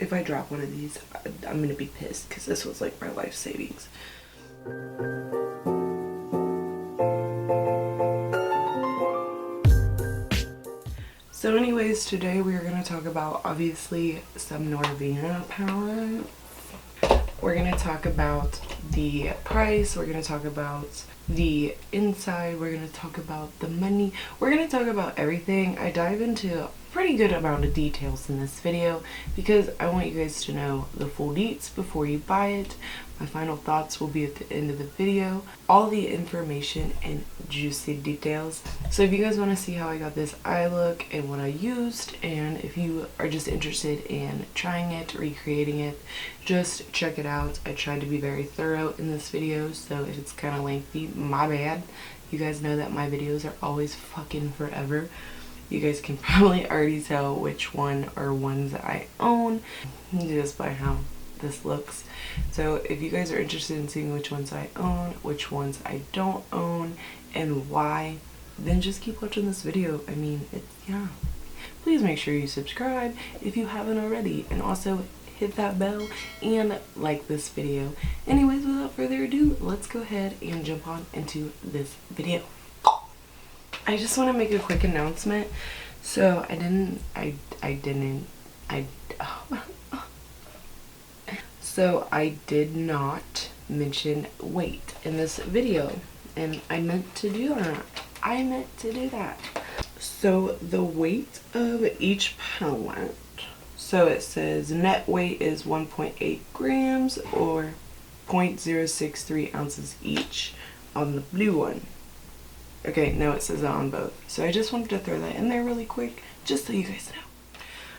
if I drop one of these, I'm gonna be pissed because this was like my life savings. So anyways, today we are going to talk about, obviously, some Norvina palette. We're going to talk about the price, we're going to talk about the inside, we're going to talk about the money, we're going to talk about everything. I dive into a pretty good amount of details in this video because I want you guys to know the full deets before you buy it. My final thoughts will be at the end of the video. All the information and juicy details. So if you guys want to see how I got this eye look and what I used, and if you are just interested in trying it, recreating it, just check it out. I tried to be very thorough in this video, so if it's kind of lengthy, my bad. You guys know that my videos are always fucking forever. You guys can probably already tell which one are ones that I own just by how this looks. So if you guys are interested in seeing which ones I own, which ones I don't own, and why, then just keep watching this video. I mean, yeah. Please make sure you subscribe if you haven't already, and also hit that bell and like this video. Anyways, without further ado, let's go ahead and jump on into this video. I just want to make a quick announcement. So So I did not mention weight in this video, and I meant to do that. So the weight of each palette, so it says net weight is 1.8 grams or 0.063 ounces each on the blue one. Okay, no, it says that on both. So I just wanted to throw that in there really quick, just so you guys know.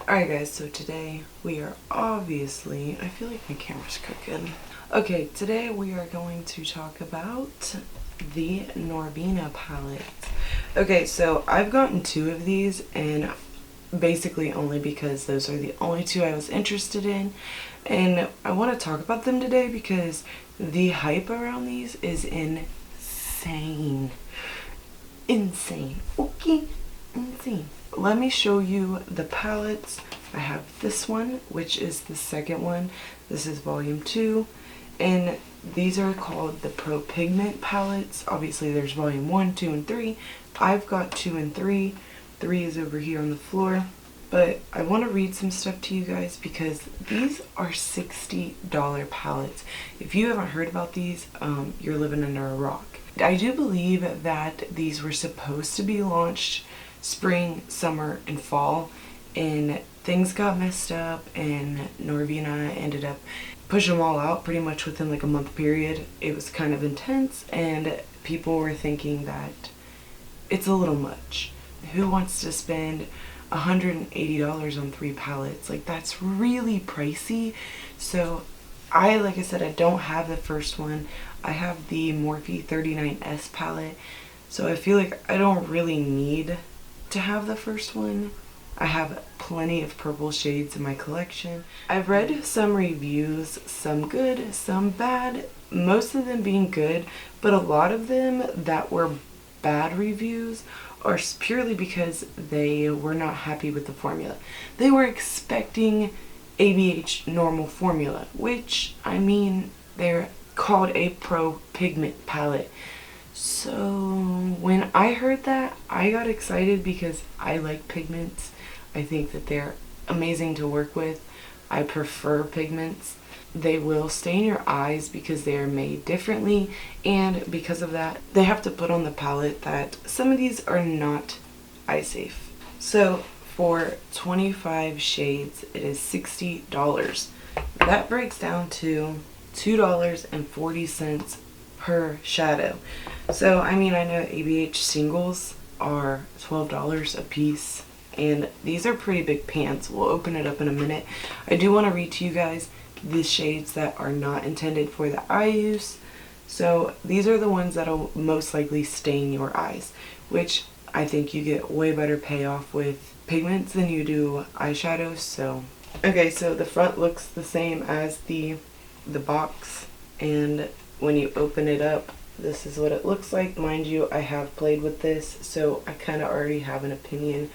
Alright guys, so today we are obviously, I feel like my camera's cooking. Okay, today we are going to talk about the Norvina palette. Okay, so I've gotten 2 of these, and basically only because those are the only 2 I was interested in. And I want to talk about them today because the hype around these is insane. Insane. Okay? Insane. Let me show you the palettes. I have this one, which is the second one. This is volume 2, and these are called the Pro Pigment palettes. Obviously there's volume 1, 2, and 3. I've got 2 and 3. 3 is over here on the floor. But I want to read some stuff to you guys because these are $60 palettes. If you haven't heard about these, you're living under a rock. I do believe that these were supposed to be launched spring, summer, and fall, and things got messed up, and Norvina ended up pushing them all out pretty much within like a month period. It was kind of intense, and people were thinking that it's a little much. Who wants to spend $180 on 3 palettes? Like, that's really pricey. So like I said, I don't have the first one. I have the Morphe 39S palette, so I feel like I don't really need to have the first one. I have plenty of purple shades in my collection. I've read some reviews, some good, some bad, most of them being good, but a lot of them that were bad reviews are purely because they were not happy with the formula. They were expecting ABH normal formula, which, I mean, they're called a Pro Pigment palette. So when I heard that, I got excited because I like pigments. I think that they're amazing to work with. I prefer pigments. They will stain your eyes because they are made differently, and because of that, they have to put on the palette that some of these are not eye safe. So for 25 shades, it is $60. That breaks down to $2.40 per shadow. So I mean, I know ABH singles are $12 a piece, and these are pretty big pans. We'll open it up in a minute. I do want to read to you guys the shades that are not intended for the eye use. So these are the ones that'll most likely stain your eyes, which I think you get way better payoff with pigments than you do eyeshadows. So okay, so the front looks the same as the box, and when you open it up, this is what it looks like. Mind you, I have played with this, so I kind of already have an opinion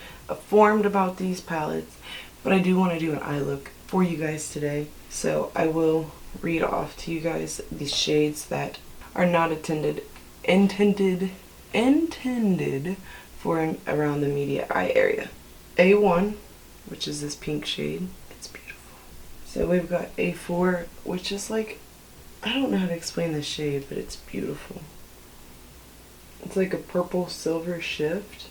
formed about these palettes, but I do want to do an eye look for you guys today. So I will read off to you guys the shades that are not intended for around the media eye area. A1, which is this pink shade. It's beautiful. So we've got A4, which is like, I don't know how to explain this shade, but it's beautiful. It's like a purple silver shift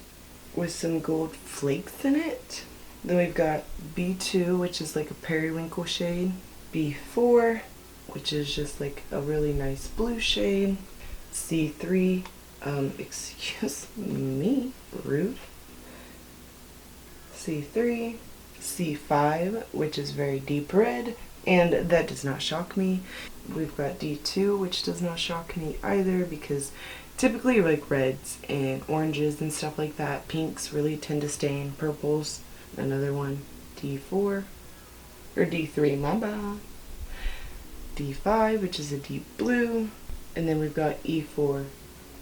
with some gold flakes in it. Then we've got B2, which is like a periwinkle shade. B4, which is just like a really nice blue shade. C3, excuse me, rude. C3, C5, which is very deep red, and that does not shock me. We've got D2, which does not shock me either, because typically like reds and oranges and stuff like that, pinks really tend to stain purples. Another one, D4, or D3, my bad. D5, which is a deep blue, and then we've got E4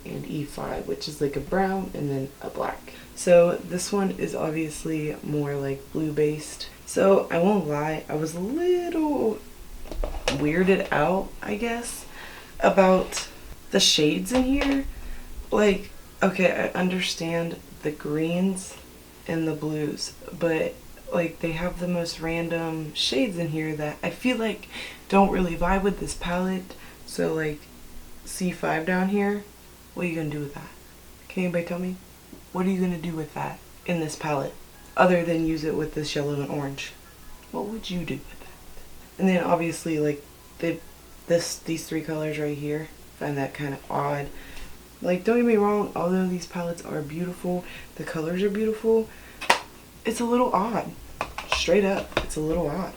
and E5, which is like a brown and then a black. So this one is obviously more like blue based. So I won't lie, I was a little weirded out, I guess, about the shades in here. Like, okay, I understand the greens and the blues, but like they have the most random shades in here that I feel like don't really vibe with this palette. So like C5 down here, what are you gonna do with that? Can anybody tell me? What are you gonna do with that in this palette other than use it with this yellow and orange? What would you do with that? And then obviously like these three colors right here, find that kind of odd. Like, don't get me wrong, although these palettes are beautiful, the colors are beautiful, it's a little odd. Straight up, it's a little odd.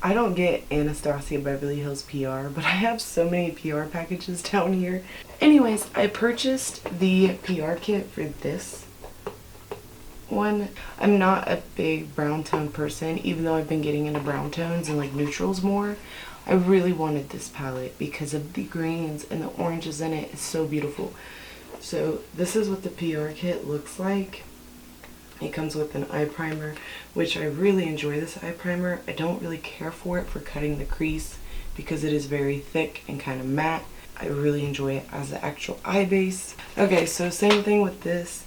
I don't get Anastasia Beverly Hills PR, but I have so many PR packages down here. Anyways, I purchased the PR kit for this one. I'm not a big brown tone person, even though I've been getting into brown tones and like neutrals more. I really wanted this palette because of the greens and the oranges in it. It's so beautiful. So this is what the PR kit looks like. It comes with an eye primer, which I really enjoy this eye primer. I don't really care for it for cutting the crease because it is very thick and kind of matte. I really enjoy it as the actual eye base. Okay, so same thing with this.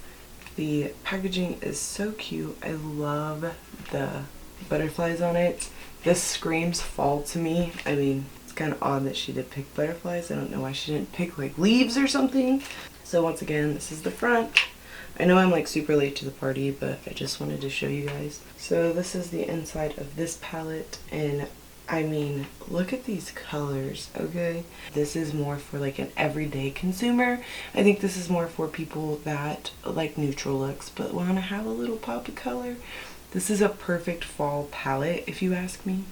The packaging is so cute. I love the butterflies on it. This screams fall to me. I mean, it's kind of odd that she did pick butterflies. I don't know why she didn't pick like leaves or something. So once again, this is the front. I know I'm like super late to the party, but I just wanted to show you guys. So this is the inside of this palette, and I mean, look at these colors, okay? This is more for like an everyday consumer. I think this is more for people that like neutral looks but want to have a little pop of color. This is a perfect fall palette, if you ask me.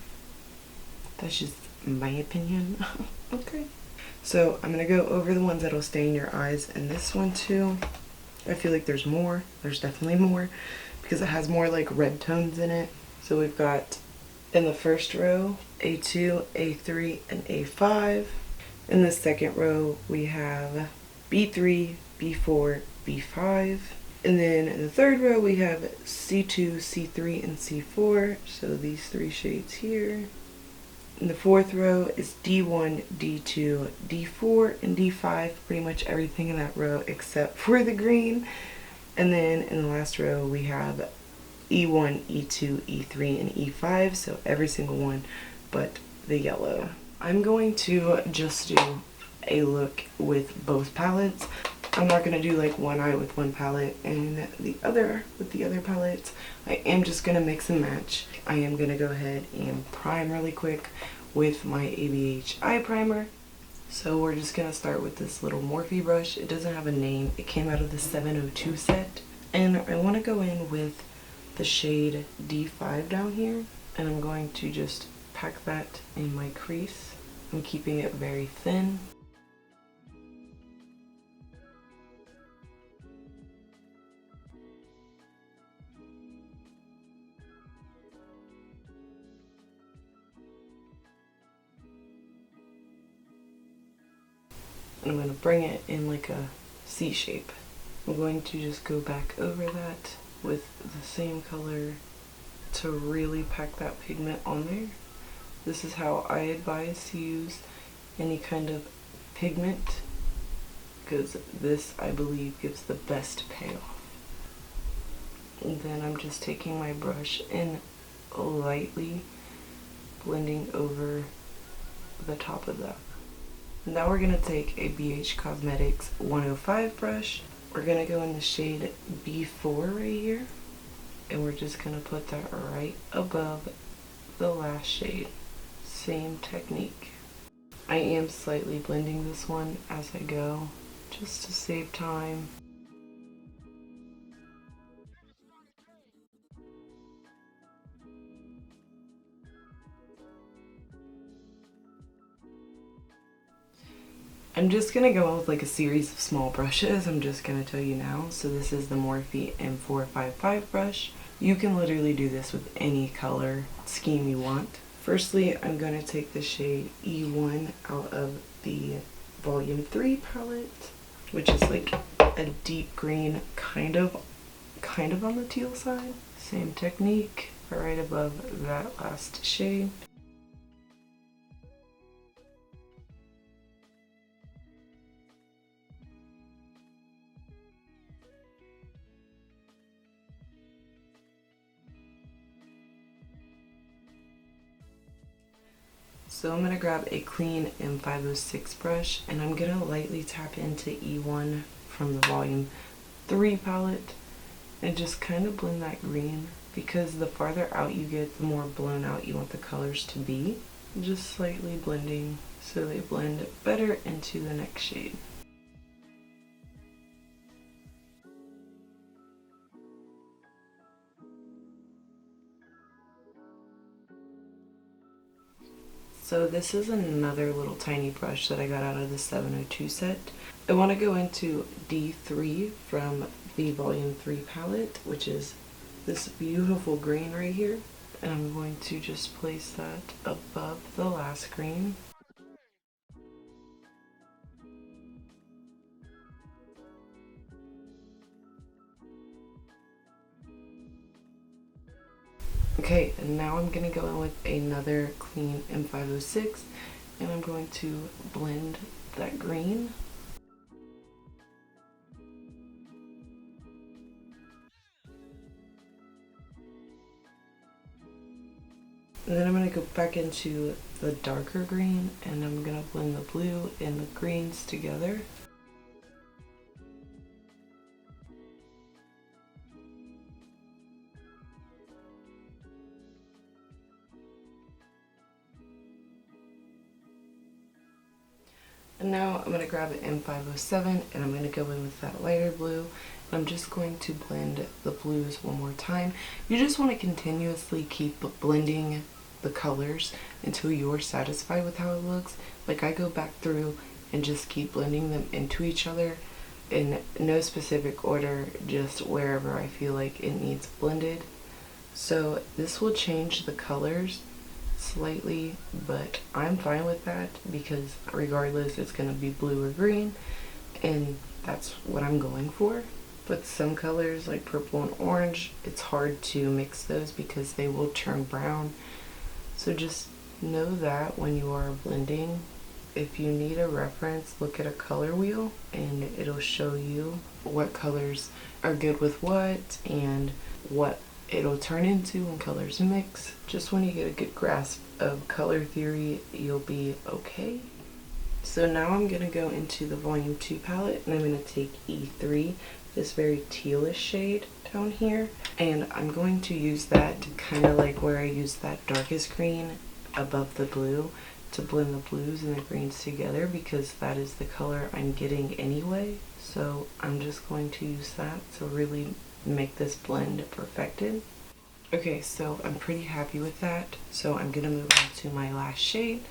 That's just my opinion. Okay. So I'm gonna go over the ones that'll stain your eyes, and this one too. I feel like there's more. There's definitely more because it has more like red tones in it. So we've got in the first row A2, A3, and A5. In the second row we have B3, B4, B5. And then in the third row we have C2, C3, and C4. So these three shades here. In the fourth row is D1, D2, D4, and D5. Pretty much everything in that row except for the green. And then in the last row we have E1, E2, E3, and E5. So every single one but the yellow. I'm going to just do a look with both palettes. I'm not going to do like one eye with one palette and the other with the other palettes. I am just going to mix and match. I am going to go ahead and prime really quick with my ABH eye primer. So we're just going to start with this little Morphe brush. It doesn't have a name. It came out of the 702 set. And I want to go in with the shade D5 down here. And I'm going to just pack that in my crease. I'm keeping it very thin. I'm going to bring it in like a C shape. I'm going to just go back over that with the same color to really pack that pigment on there. This is how I advise to use any kind of pigment, because this, I believe, gives the best payoff. And then I'm just taking my brush and lightly blending over the top of that. Now we're going to take a BH Cosmetics 105 brush. We're going to go in the shade B4 right here, and we're just going to put that right above the last shade. Same technique. I am slightly blending this one as I go, just to save time. I'm just going to go with like a series of small brushes. I'm just going to tell you now. So this is the Morphe M455 brush. You can literally do this with any color scheme you want. Firstly, I'm going to take the shade E1 out of the Volume 3 palette, which is like a deep green, kind of on the teal side. Same technique, right above that last shade. So I'm going to grab a clean M506 brush, and I'm going to lightly tap into E1 from the Volume 3 palette and just kind of blend that green, because the farther out you get, the more blown out you want the colors to be. Just slightly blending so they blend better into the next shade. So this is another little tiny brush that I got out of the 702 set. I want to go into D3 from the Volume 3 palette, which is this beautiful green right here. And I'm going to just place that above the last green. Okay, and now I'm going to go in with another clean M506, and I'm going to blend that green. And then I'm going to go back into the darker green, and I'm going to blend the blue and the greens together. And now I'm going to grab an M507, and I'm going to go in with that lighter blue. And I'm just going to blend the blues one more time. You just want to continuously keep blending the colors until you're satisfied with how it looks. Like, I go back through and just keep blending them into each other in no specific order, just wherever I feel like it needs blended. So this will change the colors slightly, but I'm fine with that, because regardless it's going to be blue or green, and that's what I'm going for. But some colors like purple and orange, it's hard to mix those because they will turn brown. So just know that when you are blending, if you need a reference, look at a color wheel and it'll show you what colors are good with what and what it'll turn into when colors mix. Just when you get a good grasp of color theory, you'll be okay. So now I'm going to go into the Volume 2 palette, and I'm going to take E3, this very tealish shade down here, and I'm going to use that kind of like where I used that darkest green above the blue to blend the blues and the greens together, because that is the color I'm getting anyway. So I'm just going to use that to really make this blend perfected. Okay, so I'm pretty happy with that. So I'm going to move on to my last shade,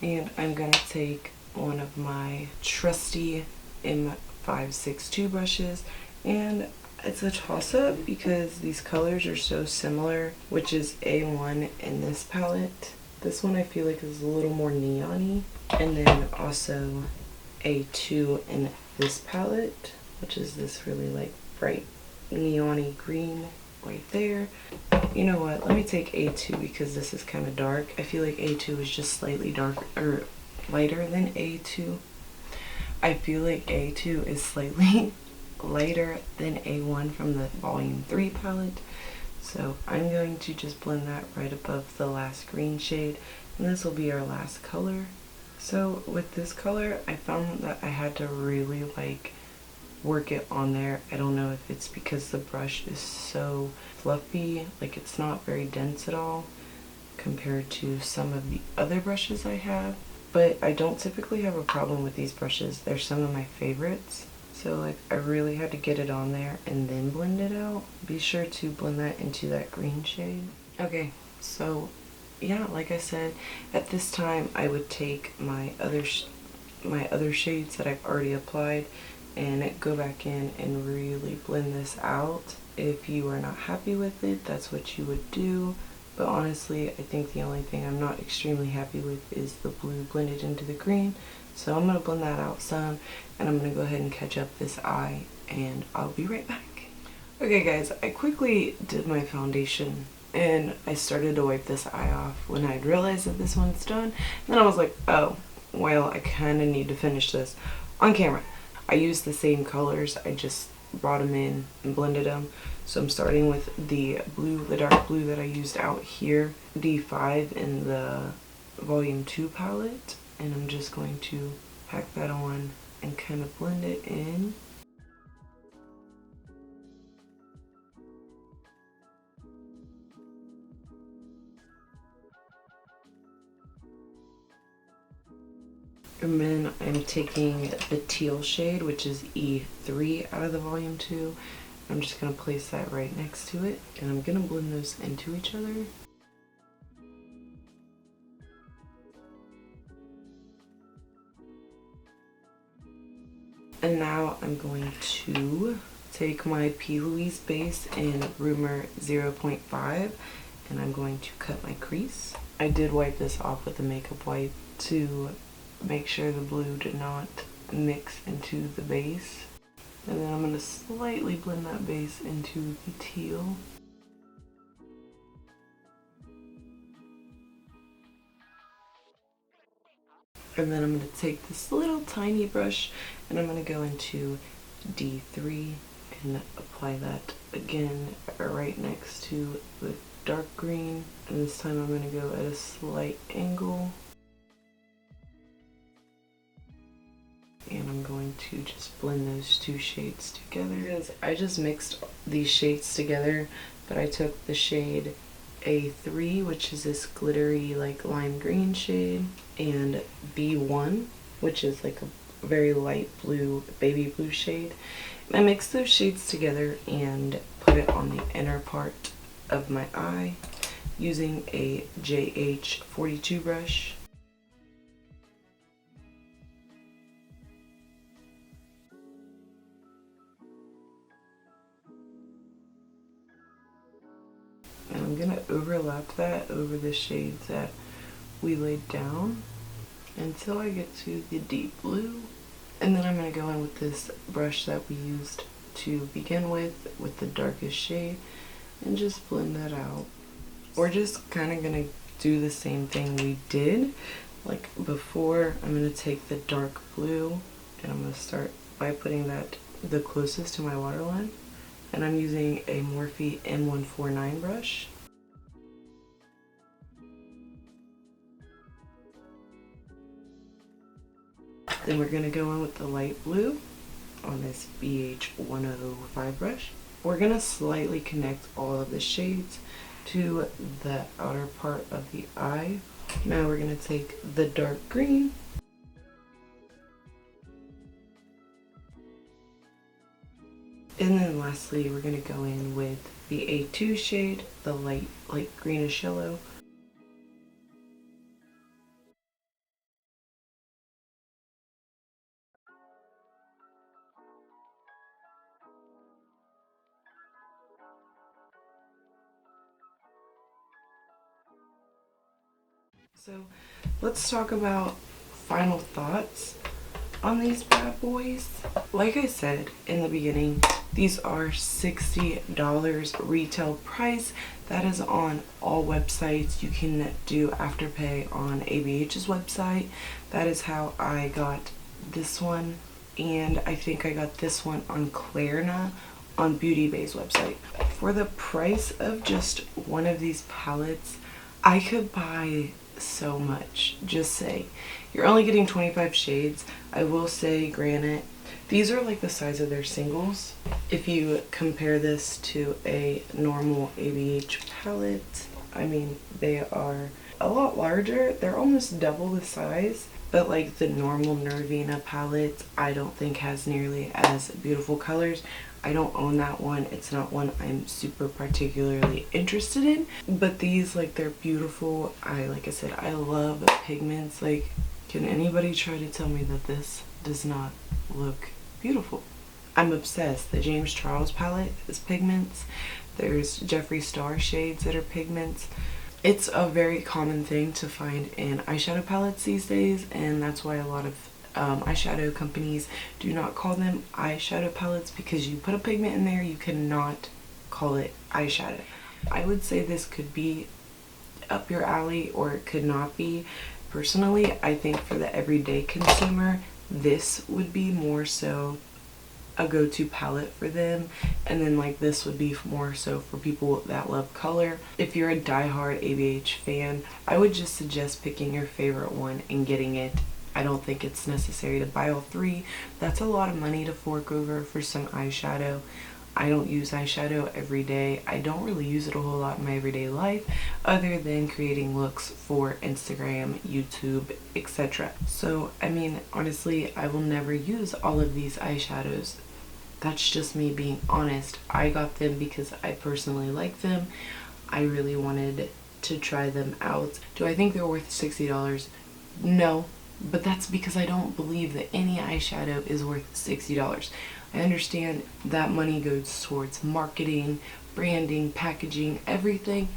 and I'm going to take one of my trusty M562 brushes, and it's a toss-up because these colors are so similar, which is A1 in this palette. This one I feel like is a little more neon-y, and then also A2 in this palette, which is this really like bright neon-y green right there. You know what, let me take A2 because this is kind of dark. I feel like A2 is just slightly darker or lighter than A2. I feel like A2 is slightly lighter than A1 from the volume 3 palette. So I'm going to just blend that right above the last green shade, and this will be our last color. So with this color, I found that I had to really like work it on there. I don't know if it's because the brush is so fluffy, like it's not very dense at all compared to some of the other brushes I have. But I don't typically have a problem with these brushes. They're some of my favorites. So like I really had to get it on there and then blend it out. Be sure to blend that into that green shade. Okay, so yeah, like I said, at this time I would take my other shades that I've already applied and go back in and really blend this out. If you are not happy with it, that's what you would do. But honestly, I think the only thing I'm not extremely happy with is the blue blended into the green. So I'm going to blend that out some, and I'm going to go ahead and catch up this eye, and I'll be right back. Okay guys, I quickly did my foundation, and I started to wipe this eye off when I realized that this one's done. And then I was like, oh, well, I kind of need to finish this on camera. I used the same colors, I just brought them in and blended them. So I'm starting with the blue, the dark blue that I used out here, D5 in the volume 2 palette, and I'm just going to pack that on and kind of blend it in. And then I'm taking the teal shade, which is E3 out of the volume 2. I'm just going to place that right next to it, and I'm going to blend those into each other. And now I'm going to take my P. Louise base in Rumor 0.5, and I'm going to cut my crease. I did wipe this off with a makeup wipe to make sure the blue did not mix into the base. And then I'm going to slightly blend that base into the teal. And then I'm going to take this little tiny brush and I'm going to go into D3 and apply that again right next to the dark green. And this time I'm going to go at a slight angle. And I'm going to just blend those two shades together. Because I just mixed these shades together, but I took the shade A3, which is this glittery like lime green shade, and B1, which is like a very light blue, baby blue shade. I mixed those shades together and put it on the inner part of my eye using a JH42 brush. And I'm going to overlap that over the shades that we laid down until I get to the deep blue. And then I'm going to go in with this brush that we used to begin with the darkest shade, and just blend that out. We're just kind of going to do the same thing we did like before. I'm going to take the dark blue and I'm going to start by putting that the closest to my waterline. And I'm using a Morphe M149 brush. Then we're going to go in with the light blue on this BH105 brush. We're going to slightly connect all of the shades to the outer part of the eye. Now we're going to take the dark green and then lastly we're going to go in with the A2 shade, the light greenish yellow. So let's talk about final thoughts on these bad boys. Like I said in the beginning, These are $60 retail price. That is on all websites. You can do Afterpay on ABH's website. That is how I got this one, and I think I got this one on Klarna on Beauty Bay's website. For the price of just one of these palettes, I could buy so much. Just say you're only getting 25 shades. I will say, granted, these are like the size of their singles. If you compare this to a normal ABH palette, I mean, they are a lot larger. They're almost double the size. But like the normal Norvina palette, I don't think has nearly as beautiful colors. I don't own that one. It's not one I'm super particularly interested in. But these, like, they're beautiful. Like I said, I love pigments. Like, can anybody try to tell me that this does not look beautiful? I'm obsessed. The James Charles palette is pigments. There's Jeffree Star shades that are pigments. It's a very common thing to find in eyeshadow palettes these days, and that's why a lot of eyeshadow companies do not call them eyeshadow palettes, because you put a pigment in there, you cannot call it eyeshadow. I would say this could be up your alley, or it could not be. Personally, I think for the everyday consumer, this would be more so a go-to palette for them, and then like this would be more so for people that love color. If you're a die-hard ABH fan, I would just suggest picking your favorite one and getting it. I don't think it's necessary to buy all three. That's a lot of money to fork over for some eyeshadow. I don't use eyeshadow every day. I don't really use it a whole lot in my everyday life, other than creating looks for Instagram, YouTube, etc. So, I mean, honestly, I will never use all of these eyeshadows. That's just me being honest. I got them because I personally like them. I really wanted to try them out. Do I think they're worth $60? No, but that's because I don't believe that any eyeshadow is worth $60. I understand that money goes towards marketing, branding, packaging, everything,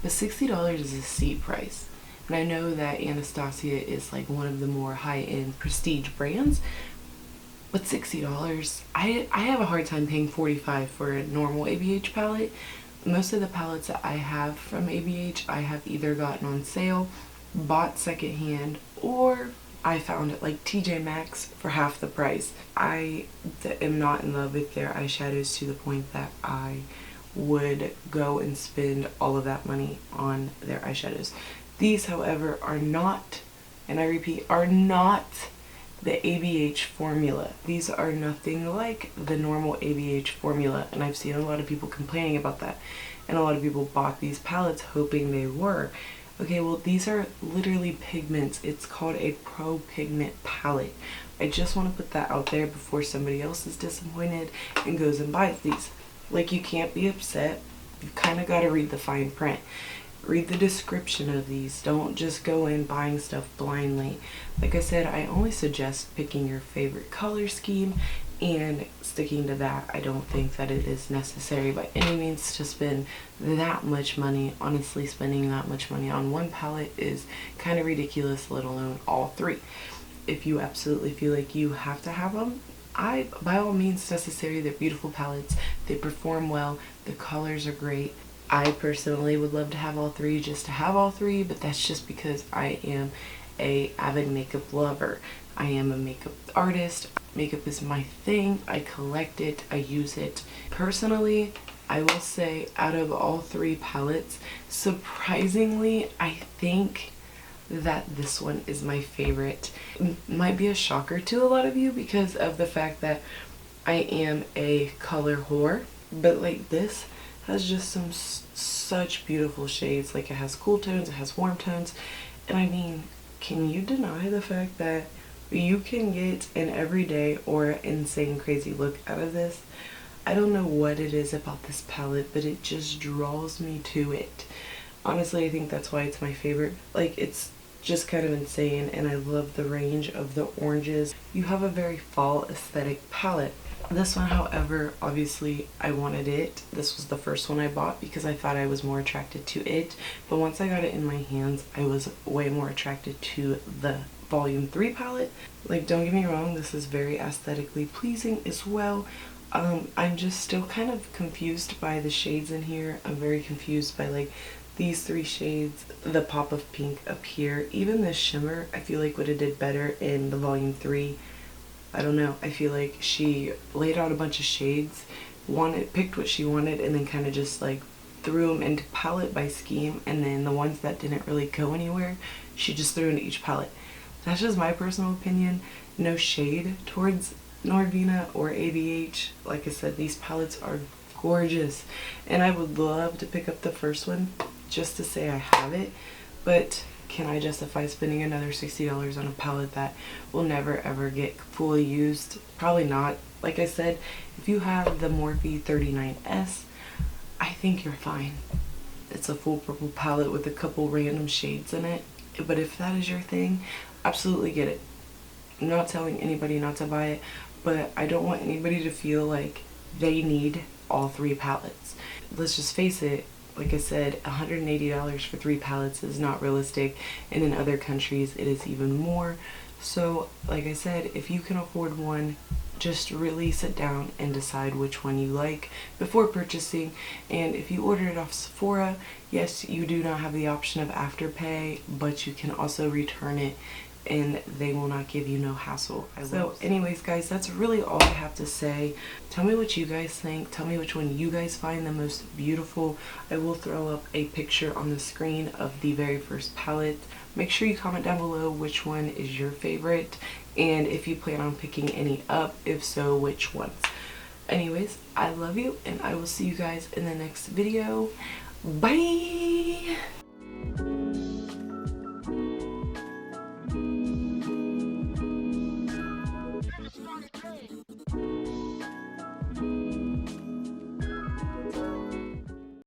but $60 is a steep price. And I know that Anastasia is like one of the more high-end prestige brands, but $60, I have a hard time paying $45 for a normal ABH palette. Most of the palettes that I have from ABH, I have either gotten on sale, bought secondhand, or I found it like TJ Maxx for half the price. I am not in love with their eyeshadows to the point that I would go and spend all of that money on their eyeshadows. These, however, are not, and I repeat, are not the ABH formula. These are nothing like the normal ABH formula, and I've seen a lot of people complaining about that, and a lot of people bought these palettes hoping they were. Okay, well, these are literally pigments. It's called a pro pigment palette. I just want to put that out there before somebody else is disappointed and goes and buys these. Like, you can't be upset. You kind of got to read the fine print. Read the description of these. Don't just go in buying stuff blindly. Like I said, I only suggest picking your favorite color scheme and sticking to that. I don't think that it is necessary by any means to spend that much money. Honestly, spending that much money on one palette is kind of ridiculous, let alone all three. If you absolutely feel like you have to have them, by all means necessary. They're beautiful palettes. They perform well. The colors are great. I personally would love to have all three, just to have all three, but that's just because I am a avid makeup lover. I am a makeup artist. Makeup is my thing. I collect it. I use it. Personally, I will say out of all three palettes, surprisingly, I think that this one is my favorite. Might be a shocker to a lot of you because of the fact that I am a color whore, but like this has just some such beautiful shades. Like, it has cool tones, it has warm tones, and I mean, can you deny the fact that you can get an everyday or insane crazy look out of this? I don't know what it is about this palette, but it just draws me to it. Honestly, I think that's why it's my favorite. Like, it's just kind of insane, and I love the range of the oranges. You have a very fall aesthetic palette. This one, however, obviously I wanted it. This was the first one I bought because I thought I was more attracted to it. But once I got it in my hands, I was way more attracted to the Volume 3 palette. Like, don't get me wrong, this is very aesthetically pleasing as well. I'm just still kind of confused by the shades in here. I'm very confused by like these three shades, the pop of pink up here. Even the shimmer, I feel like would have did better in the volume 3. I don't know. I feel like she laid out a bunch of shades, picked what she wanted, and then kind of just like threw them into palette by scheme, and then the ones that didn't really go anywhere, she just threw into each palette. That's just my personal opinion. No shade towards Norvina or ABH. Like I said, these palettes are gorgeous, and I would love to pick up the first one just to say I have it, but can I justify spending another $60 on a palette that will never ever get fully used? Probably not. Like I said, if you have the Morphe 39S, I think you're fine. It's a full purple palette with a couple random shades in it, but if that is your thing, absolutely get it. I'm not telling anybody not to buy it, but I don't want anybody to feel like they need all three palettes. Let's just face it, like I said, $180 for 3 palettes is not realistic, and in other countries it is even more. So like I said, if you can afford one, just really sit down and decide which one you like before purchasing. And if you order it off Sephora, yes, you do not have the option of Afterpay, but you can also return it and they will not give you no hassle. So anyways guys, that's really all I have to say. Tell me what you guys think. Tell me which one you guys find the most beautiful. I will throw up a picture on the screen of the very first palette. Make sure you comment down below which one is your favorite, and if you plan on picking any up, if so, which ones. Anyways, I love you, and I will see you guys in the next video. Bye!